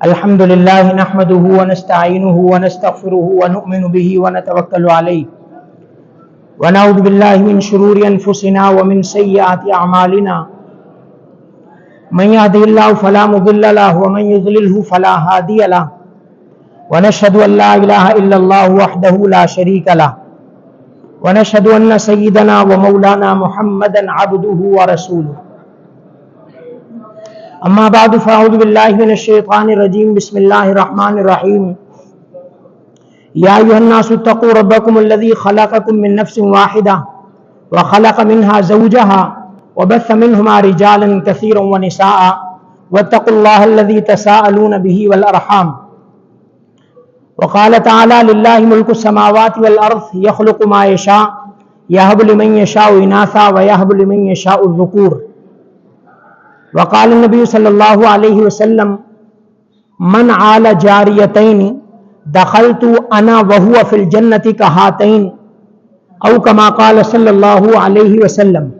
الحمد لله نحمده ونستعينه ونستغفره ونؤمن به ونتوكل عليه ونعوذ بالله من شرور أنفسنا ومن سيئات أعمالنا من يهده الله فلا مضل له ومن يضلله فلا هادي له ونشهد أن لا إله إلا الله وحده لا شريك له ونشهد أن سيدنا ومولانا محمدا عبده ورسوله اما بعد فاعوذ باللہ من الشیطان الرجیم بسم اللہ الرحمن الرحیم یا ایھا الناس اتقوا ربکم الذی خلقکم من نفس واحدہ وخلق منها زوجها وبث منهما رجالا كثيرا ونساء واتقوا الله الذي تساءلون به والارحام وقال تعالى لله ملك السماوات والارض يخلق ما يشاء يهب لمن يشاء اناثا ويهب لمن يشاء الذكور وقال النبی صلی اللہ علیہ وسلم من عال جاریتین دخلت انا وهو فی الجنت کہاتین او کما قال صلی اللہ علیہ وسلم۔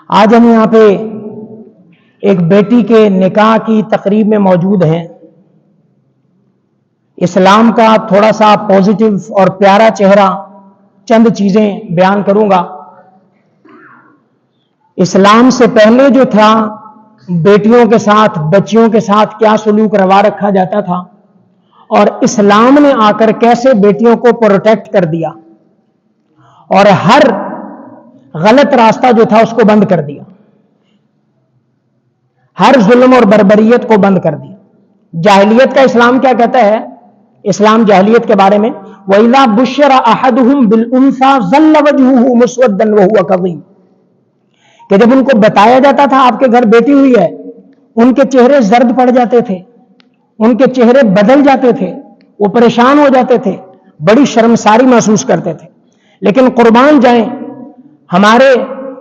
آج ہم یہاں پہ ایک بیٹی کے نکاح کی تقریب میں موجود ہیں۔ اسلام کا تھوڑا سا پازیٹیو اور پیارا چہرہ چند چیزیں بیان کروں گا۔ اسلام سے پہلے جو تھا بیٹیوں کے ساتھ بچیوں کے ساتھ کیا سلوک روا رکھا جاتا تھا اور اسلام نے آ کر کیسے بیٹیوں کو پروٹیکٹ کر دیا اور ہر غلط راستہ جو تھا اس کو بند کر دیا، ہر ظلم اور بربریت کو بند کر دیا۔ جاہلیت کا اسلام کیا کہتا ہے؟ اسلام جاہلیت کے بارے میں وَإِذَا بُشِّرَ أَحَدُهُمْ بِالْأُنثَى ظَلَّ وَجْهُهُ مُسْوَدًّا وَهُوَ كَظِيمٌ، کہ جب ان کو بتایا جاتا تھا آپ کے گھر بیٹی ہوئی ہے، ان کے چہرے زرد پڑ جاتے تھے، ان کے چہرے بدل جاتے تھے، وہ پریشان ہو جاتے تھے، بڑی شرمساری محسوس کرتے تھے۔ لیکن قربان جائیں ہمارے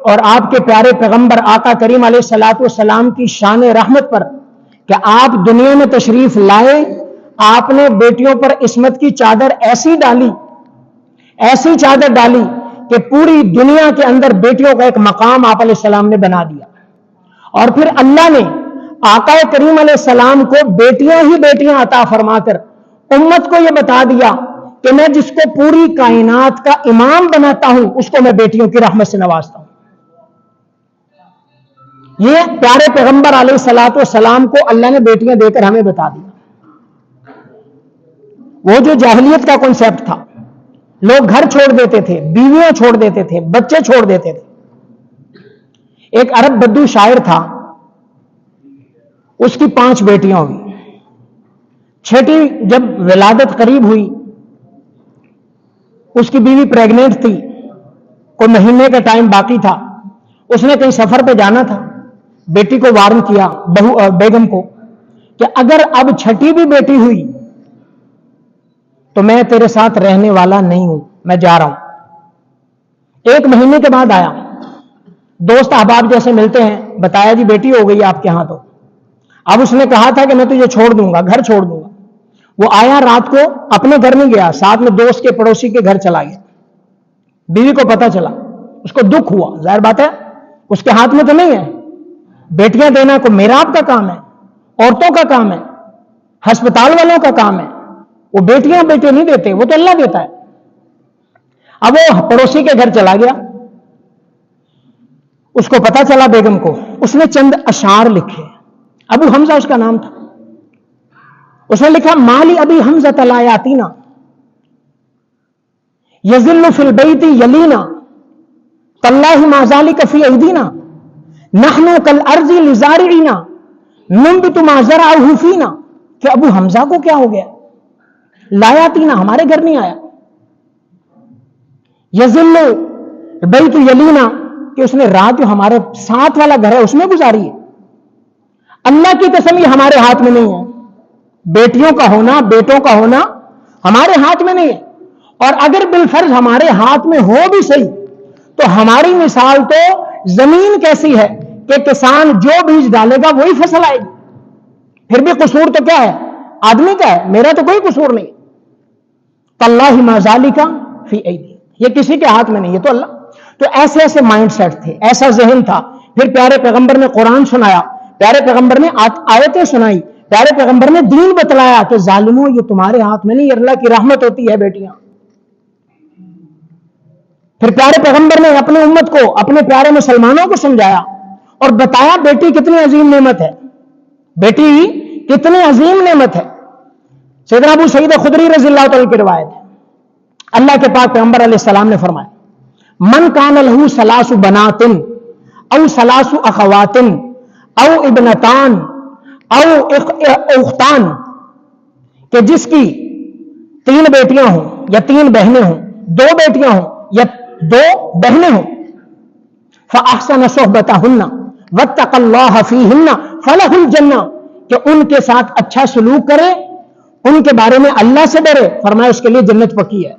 اور آپ کے پیارے پیغمبر آقا کریم علیہ الصلوۃ والسلام کی شان رحمت پر کہ آپ دنیا میں تشریف لائے، آپ نے بیٹیوں پر عصمت کی چادر ایسی چادر ڈالی کہ پوری دنیا کے اندر بیٹیوں کا ایک مقام آپ علیہ السلام نے بنا دیا۔ اور پھر اللہ نے آقا کریم علیہ السلام کو بیٹیاں ہی بیٹیاں عطا فرما کر امت کو یہ بتا دیا کہ میں جس کو پوری کائنات کا امام بناتا ہوں اس کو میں بیٹیوں کی رحمت سے نوازتا ہوں۔ یہ پیارے پیغمبر علیہ الصلوۃ والسلام کو اللہ نے بیٹیاں دے کر ہمیں بتا دیا۔ وہ جو جاہلیت کا کنسیپٹ تھا، لوگ گھر چھوڑ دیتے تھے، بیویاں چھوڑ دیتے تھے، بچے چھوڑ دیتے تھے۔ ایک عرب بدو شاعر تھا، اس کی 5 بیٹیاں ہوئی۔ چھٹی جب ولادت قریب ہوئی، اس کی بیوی پریگننٹ تھی، کوئی مہینے کا ٹائم باقی تھا، اس نے کہیں سفر پہ جانا تھا۔ بیٹی کو وارن کیا، بیگم کو، کہ اگر اب چھٹی بھی بیٹی ہوئی تو میں تیرے ساتھ رہنے والا نہیں ہوں، میں جا رہا ہوں۔ 1 مہینے کے بعد آیا، دوست احباب جیسے ملتے ہیں، بتایا جی بیٹی ہو گئی آپ کے ہاں۔ تو اب اس نے کہا تھا کہ میں تجھے چھوڑ دوں گا، گھر چھوڑ دوں گا۔ وہ آیا، رات کو اپنے گھر نہیں گیا، ساتھ میں دوست کے پڑوسی کے گھر چلا گیا۔ بیوی کو پتا چلا، اس کو دکھ ہوا، ظاہر بات ہے اس کے ہاتھ میں تو نہیں ہے، بیٹیاں دینا کو میرا آپ کا کام ہے، عورتوں کا کام ہے، ہسپتال والوں کا کام ہے۔ وہ بیٹیاں بیٹے نہیں دیتے، وہ تو اللہ دیتا ہے۔ اب وہ پڑوسی کے گھر چلا گیا، اس کو پتا چلا بیگم کو، اس نے چند اشعار لکھے۔ ابو حمزہ اس کا نام تھا۔ اس نے لکھا مالی ابی حمزہ لا یاتینا یذل فی البیت یلینا تاللہ ما ذالک فی ایدینا نحن کالارض لزارعینا ننبت ما زرعہ فینا، کہ ابو حمزہ کو کیا ہو گیا؟ لایاتینا، ہمارے گھر نہیں آیا۔ یذل بیت یلینا، کہ اس نے رات جو ہمارے ساتھ والا گھر ہے اس میں گزاری ہے۔ اللہ کی قسم یہ ہمارے ہاتھ میں نہیں ہے، بیٹیوں کا ہونا، بیٹوں کا ہونا ہمارے ہاتھ میں نہیں ہے۔ اور اگر بالفرض ہمارے ہاتھ میں ہو بھی صحیح تو ہماری مثال تو زمین کیسی ہے کہ کسان جو بیج ڈالے گا وہی فصل آئے گی۔ پھر بھی قصور تو کیا ہے؟ آدمی کا ہے، میرا تو کوئی قصور نہیں۔ تاللہ ما ذالک فی ایدی، یہ کسی کے ہاتھ میں نہیں، یہ تو اللہ۔ تو ایسے مائنڈ سیٹ تھے، ایسا ذہن تھا۔ پھر پیارے پیغمبر نے قرآن سنایا پیارے پیغمبر نے آیتیں سنائی، پیارے پیغمبر نے دین بتلایا کہ ظالموں یہ تمہارے ہاتھ میں نہیں، اللہ کی رحمت ہوتی ہے بیٹیاں۔ پھر پیارے پیغمبر نے اپنے امت کو، اپنے پیارے مسلمانوں کو سمجھایا اور بتایا بیٹی کتنی عظیم نعمت ہے، بیٹی کتنی عظیم نعمت ہے۔ سیدنا ابو سعید خدری رضی اللہ تعالی کی روایت ہے، اللہ کے پاک پیغمبر علیہ السلام نے فرمایا من کان لہ ثلاث بنات او ثلاث اخوات او ابنتان او اختان، کہ جس کی 3 بیٹیاں ہوں یا 3 بہنیں ہوں، 2 بیٹیاں ہوں یا 2 بہنیں ہوں، فاحسن صحبتہن واتق اللہ فیہن فلہ الجنہ، کہ ان کے ساتھ اچھا سلوک کرے، ان کے بارے میں اللہ سے ڈرے، فرمایا اس کے لیے جنت پکی ہے۔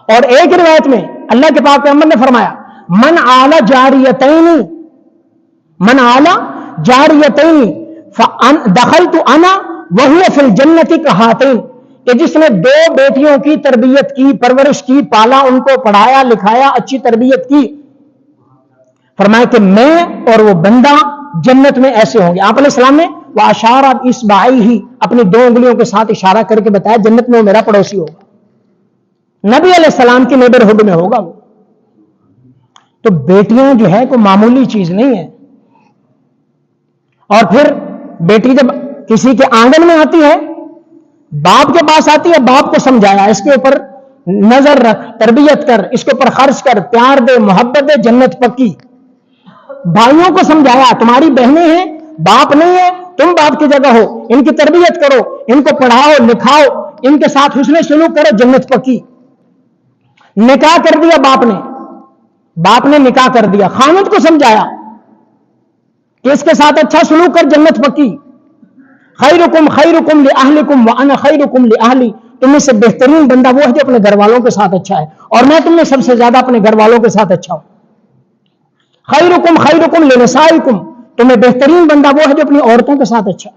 اور ایک روایت میں اللہ کے پاک پیغمبر نے فرمایا من آل جاریتین دخلت انا وہو فی الجنت کہاتین، کہ جس نے 2 بیٹیوں کی تربیت کی، پرورش کی، پالا، ان کو پڑھایا لکھایا، اچھی تربیت کی، فرمایا کہ میں اور وہ بندہ جنت میں ایسے ہوں گے۔ آپ علیہ السلام نے واشار اصبعیہ، اپنی 2 انگلیوں کے ساتھ اشارہ کر کے بتایا جنت میں وہ میرا پڑوسی ہوگا، نبی علیہ السلام کی نیبرہڈ میں ہوگا وہ۔ تو بیٹیاں جو ہے کوئی معمولی چیز نہیں ہے۔ اور پھر بیٹی جب کسی کے آنگن میں آتی ہے، باپ کے پاس آتی ہے، باپ کو سمجھایا اس کے اوپر نظر رکھ، تربیت کر، اس کے اوپر خرچ کر، پیار دے، محبت دے، جنت پکی۔ بھائیوں کو سمجھایا تمہاری بہنیں ہیں، باپ نہیں ہے، تم باپ کی جگہ ہو، ان کی تربیت کرو، ان کو پڑھاؤ لکھاؤ، ان کے ساتھ حسن سلوک کرو، جنت پکی۔ نکاح کر دیا باپ نے نکاح کر دیا، خاوند کو سمجھایا کہ اس کے ساتھ اچھا سلوک کر، جنت پکی۔ خیرکم خیرکم لأہلکم وانا خیرکم لأہلی، تم میں سے بہترین بندہ وہ ہے جو اپنے گھر والوں کے ساتھ اچھا ہے، اور میں تم میں سب سے زیادہ اپنے گھر والوں کے ساتھ اچھا ہوں۔ خیرکم خیرکم لنسائکم، تمہیں بہترین بندہ وہ ہے جو اپنی عورتوں کے ساتھ اچھا ہے۔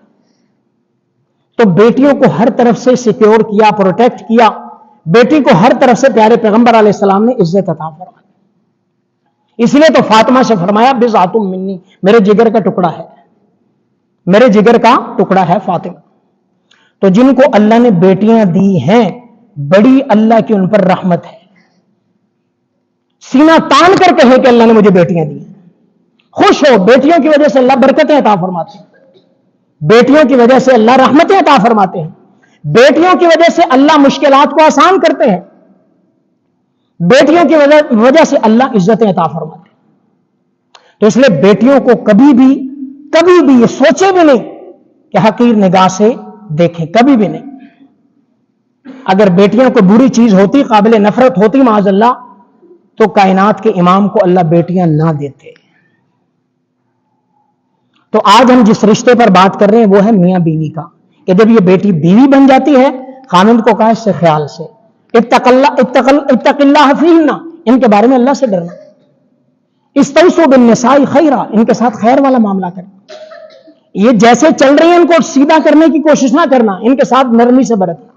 تو بیٹیوں کو ہر طرف سے سیکیور کیا، پروٹیکٹ کیا، بیٹی کو ہر طرف سے پیارے پیغمبر علیہ السلام نے عزت عطا فرمائی۔ اس لیے تو فاطمہ سے فرمایا بضعۃ منی، میرے جگر کا ٹکڑا ہے، میرے جگر کا ٹکڑا ہے فاطمہ۔ تو جن کو اللہ نے بیٹیاں دی ہیں، بڑی اللہ کی ان پر رحمت ہے۔ سینہ تان کر کہے کہ اللہ نے مجھے بیٹیاں دی ہیں، خوش ہو، بیٹیوں کی وجہ سے اللہ برکتیں عطا فرماتے ہیں، بیٹیوں کی وجہ سے اللہ رحمتیں عطا فرماتے ہیں، بیٹیوں کی وجہ سے اللہ مشکلات کو آسان کرتے ہیں، بیٹیوں کی وجہ سے اللہ عزتیں عطا فرماتے ہیں۔ تو اس لیے بیٹیوں کو کبھی بھی یہ سوچے بھی نہیں کہ حقیر نگاہ سے دیکھیں، کبھی بھی نہیں۔ اگر بیٹیاں کو بری چیز ہوتی، قابل نفرت ہوتی معاذ اللہ، تو کائنات کے امام کو اللہ بیٹیاں نہ دیتے۔ تو آج ہم جس رشتے پر بات کر رہے ہیں وہ ہے میاں بیوی کا، کہ جب یہ بیٹی بیوی بن جاتی ہے، خامند کو کہا اس سے خیال سے اتق اللہ فیہن، ان کے بارے میں اللہ سے ڈرنا، استوصوا بالنساء خیرا، ان کے ساتھ خیر والا معاملہ کرنا، یہ جیسے چل رہی ہیں ان کو سیدھا کرنے کی کوشش نہ کرنا، ان کے ساتھ نرمی سے برتنا۔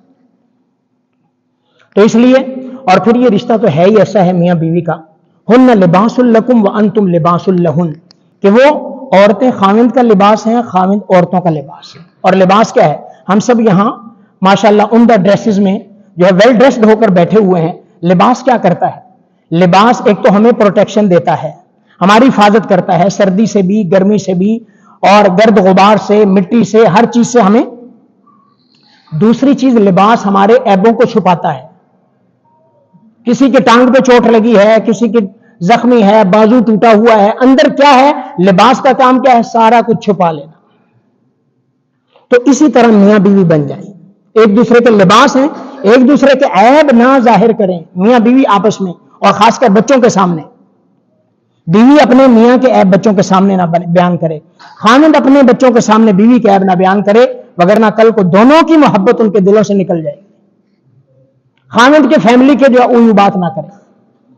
تو اس لیے، اور پھر یہ رشتہ تو ہے ہی ایسا ہے میاں بیوی کا، ہن لباس لکم وانتم لباس لہن، کہ وہ عورتیں خامند کا لباس ہیں، خامند عورتوں کا لباس ہے۔ اور لباس کیا ہے؟ ہم سب یہاں ماشاءاللہ عمدہ ڈریسز میں جو ہے ویل ڈریسڈ ہو کر بیٹھے ہوئے ہیں۔ لباس کیا کرتا ہے؟ لباس ایک تو ہمیں پروٹیکشن دیتا ہے، ہماری حفاظت کرتا ہے سردی سے بھی، گرمی سے بھی، اور گرد غبار سے، مٹی سے، ہر چیز سے ہمیں۔ دوسری چیز، لباس ہمارے عیبوں کو چھپاتا ہے۔ کسی کے ٹانگ پہ چوٹ لگی ہے، کسی کی زخمی ہے، بازو ٹوٹا ہوا ہے، اندر کیا ہے؟ لباس کا کام کیا ہے؟ سارا کچھ چھپا لینا۔ تو اسی طرح میاں بیوی بن جائیں، ایک دوسرے کے لباس ہیں، ایک دوسرے کے عیب نہ ظاہر کریں میاں بیوی آپس میں، اور خاص کر بچوں کے سامنے۔ بیوی اپنے میاں کے عیب بچوں کے سامنے نہ بیان کرے، خامند اپنے بچوں کے سامنے بیوی کے عیب نہ بیان کرے، وگرنہ کل کو دونوں کی محبت ان کے دلوں سے نکل جائے گی۔ خامند کے فیملی کے جو اوئی بات نہ کرے،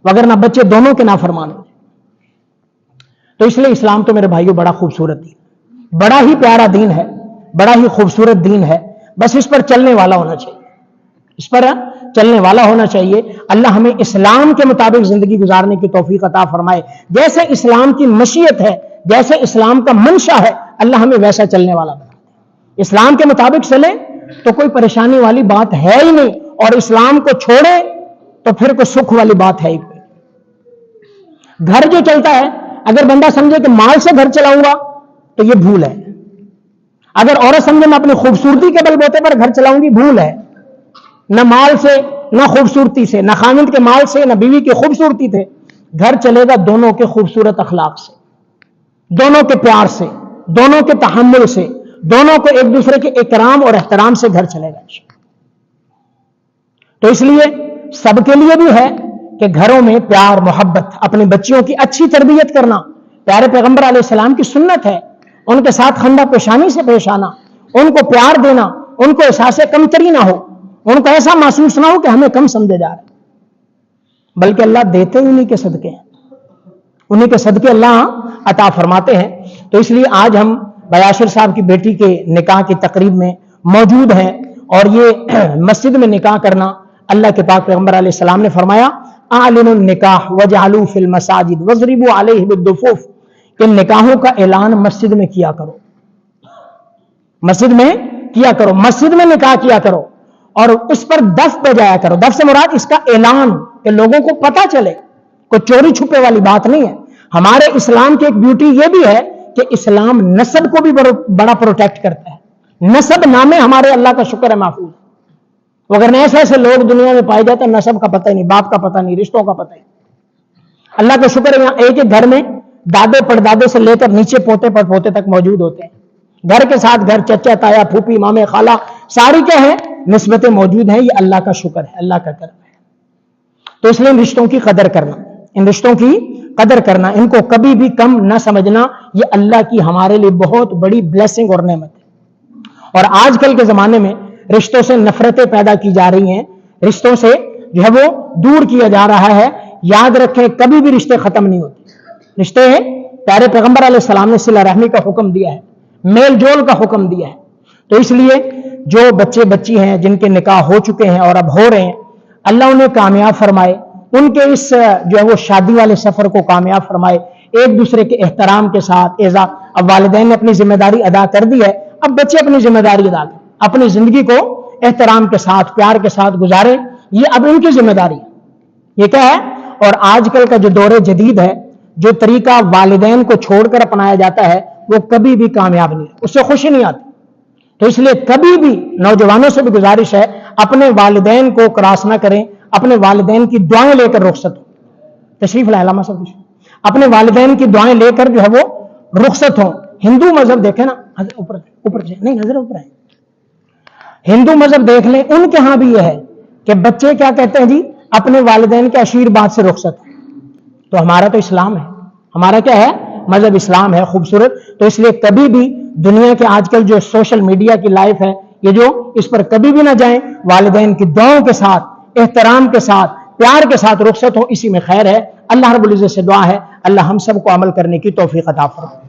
وگرنہ بچے دونوں کے نافرمان ہو جائیں۔ تو اس لیے اسلام تو میرے بھائیوں بڑا خوبصورت دین، بڑا ہی پیارا دین ہے، بڑا ہی خوبصورت دین ہے، بس اس پر چلنے والا ہونا چاہیے، اس پر چلنے والا ہونا چاہیے۔ اللہ ہمیں اسلام کے مطابق زندگی گزارنے کی توفیق عطا فرمائے۔ جیسے اسلام کی مشیت ہے جیسے اسلام کا منشا ہے اللہ ہمیں ویسا چلنے والا بنا دے. اسلام کے مطابق چلیں تو کوئی پریشانی والی بات ہے ہی نہیں, اور اسلام کو چھوڑے تو پھر کوئی سکھ والی بات ہے ہی کوئی. گھر جو چلتا ہے اگر بندہ سمجھے کہ مال سے گھر چلاؤں گا تو یہ بھول ہے. اگر عورت سمجھے میں اپنی خوبصورتی کے بل بوتے پر گھر چلاؤں گی, بھول ہے. نہ مال سے نہ خوبصورتی سے, نہ خاوند کے مال سے نہ بیوی کی خوبصورتی سے. گھر چلے گا دونوں کے خوبصورت اخلاق سے, دونوں کے پیار سے, دونوں کے تحمل سے, دونوں کو ایک دوسرے کے اکرام اور احترام سے گھر چلے گا. تو اس لیے سب کے لیے بھی ہے کہ گھروں میں پیار محبت, اپنی بچیوں کی اچھی تربیت کرنا پیارے پیغمبر علیہ السلام کی سنت ہے. ان کے ساتھ خندہ پیشانی سے پیش آنا, ان کو پیار دینا, ان کو احساس کمتری نہ ہو, ان کو ایسا محسوس نہ ہو کہ ہمیں کم سمجھے جا رہے, بلکہ اللہ دیتے ہی انہی کے صدقے ہیں, انہی کے صدقے اللہ عطا فرماتے ہیں. تو اس لیے آج ہم بیاشر صاحب کی بیٹی کے نکاح کی تقریب میں موجود ہیں, اور یہ مسجد میں نکاح کرنا اللہ کے پاک پیغمبر علیہ السلام نے فرمایا اعلنوا النکاح وجعلوا فی المساجد واضربوا علیہ بالدفوف, کہ نکاحوں کا اعلان مسجد میں کیا کرو, مسجد میں کیا کرو, مسجد میں نکاح کیا کرو, اور اس پر دف بجایا کرو. دف سے مراد اس کا اعلان کہ لوگوں کو پتا چلے, کوئی چوری چھپے والی بات نہیں ہے. ہمارے اسلام کی ایک بیوٹی یہ بھی ہے کہ اسلام نسب کو بھی بڑا پروٹیکٹ کرتا ہے. نسب نامے ہمارے اللہ کا شکر ہے محفوظ. اگر ایسے ایسے لوگ دنیا میں پائے جاتے ہیں نسب کا پتہ ہی نہیں, باپ کا پتہ نہیں, رشتوں کا پتہ ہی. اللہ کا شکر ہے یہاں ایک ایک گھر میں دادے پڑدادے سے لے کر نیچے پوتے پر پوتے تک موجود ہوتے ہیں. گھر کے ساتھ گھر, چچا تایا پھوپھی مامے خالہ ساری کیا ہے نسبتیں موجود ہیں. یہ اللہ کا شکر ہے, اللہ کا کرم ہے. تو اس لیے ان رشتوں کی قدر کرنا, ان رشتوں کی قدر کرنا, ان کو کبھی بھی کم نہ سمجھنا, یہ اللہ کی ہمارے لیے بہت بڑی بلیسنگ اور نعمت ہے. اور آج کل کے زمانے میں رشتوں سے نفرتیں پیدا کی جا رہی ہیں, رشتوں سے جو ہے وہ دور کیا جا رہا ہے. یاد رکھیں کبھی بھی رشتے ختم نہیں ہوتے. رشتے پیارے پیغمبر علیہ السلام نے صلہ رحمی کا حکم دیا ہے, میل جول کا حکم دیا ہے. تو اس لیے جو بچے بچی ہیں جن کے نکاح ہو چکے ہیں اور اب ہو رہے ہیں, اللہ انہیں کامیاب فرمائے, ان کے اس جو ہے وہ شادی والے سفر کو کامیاب فرمائے, ایک دوسرے کے احترام کے ساتھ. اب والدین نے اپنی ذمہ داری ادا کر دی ہے, اب بچے اپنی ذمہ داری ادا کریں, اپنی زندگی کو احترام کے ساتھ پیار کے ساتھ گزاریں. یہ اب ان کی ذمہ داری ہے. یہ کیا ہے, اور آج کل کا جو دور جدید ہے, جو طریقہ والدین کو چھوڑ کر اپنایا جاتا ہے وہ کبھی بھی کامیاب نہیں ہے, اس سے خوشی نہیں آتی. تو اس لیے کبھی بھی نوجوانوں سے بھی گزارش ہے اپنے والدین کو کراس نہ کریں, اپنے والدین کی دعائیں لے کر رخصت ہوں. تشریف لائے علامہ صاحب, اپنے والدین کی دعائیں لے کر جو ہے وہ رخصت ہوں. ہندو مذہب دیکھیں نا, اوپر نہیں نظر اوپر ہے, ہندو مذہب دیکھ لیں, ان کے ہاں بھی یہ ہے کہ بچے کیا کہتے ہیں جی اپنے والدین کے آشیرواد سے رخصت. تو ہمارا تو اسلام ہے, ہمارا کیا ہے مذہب اسلام ہے خوبصورت. تو اس لیے کبھی بھی دنیا کے آج کل جو سوشل میڈیا کی لائف ہے یہ جو اس پر کبھی بھی نہ جائیں. والدین کی دعاؤں کے ساتھ, احترام کے ساتھ, پیار کے ساتھ رخصت ہو, اسی میں خیر ہے. اللہ رب العزت سے دعا ہے اللہ ہم سب کو عمل کرنے کی توفیق عطا فرمائے.